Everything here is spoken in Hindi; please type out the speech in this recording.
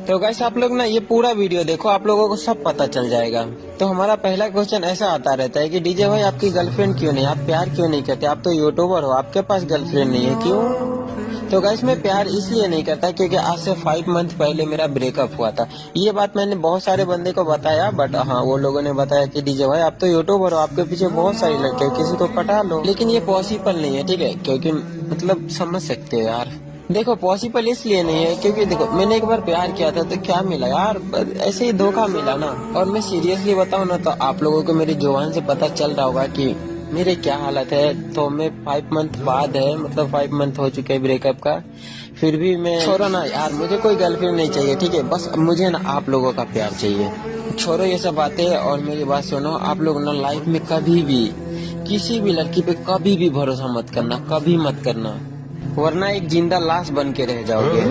तो गाइस आप लोग ना ये पूरा वीडियो देखो, आप लोगों को सब पता चल जाएगा। तो हमारा पहला क्वेश्चन ऐसा आता रहता है कि डीजे भाई आपकी गर्लफ्रेंड क्यों नहीं, आप प्यार क्यों नहीं करते, आप तो यूट्यूबर हो, आपके पास गर्लफ्रेंड नहीं है, क्यों? तो गाइस मैं प्यार इसलिए नहीं करता क्योंकि आज से 5 मंथ पहले मेरा ब्रेकअप हुआ था। ये बात मैंने बहुत सारे बंदे को बताया, बट हाँ वो लोगों ने बताया कि डीजे भाई आप तो यूट्यूबर हो, आपके पीछे बहुत सारी लड़कियां, किसी को पटा लो। लेकिन ये पॉसिबल नहीं है, ठीक है, क्योंकि मतलब समझ सकते हो यार। देखो पॉसिबल इसलिए नहीं है क्योंकि देखो मैंने एक बार प्यार किया था तो क्या मिला यार, ऐसे ही धोखा मिला ना। और मैं सीरियसली बताऊं ना तो आप लोगों को मेरी जुबान से पता चल रहा होगा कि मेरे क्या हालत है। तो मैं 5 मंथ बाद है, मतलब 5 मंथ हो चुके हैं ब्रेकअप का, फिर भी मैं छोड़ो ना यार, मुझे कोई गर्लफ्रेंड नहीं चाहिए, ठीक है, बस मुझे ना आप लोगों का प्यार चाहिए। छोड़ो ये सब बातें और मेरी बात सुनो। आप लोग ना लाइफ में कभी भी किसी भी लड़की पे कभी भी भरोसा मत करना, कभी मत करना, वरना एक जिंदा लाश बन के रह जाओगे।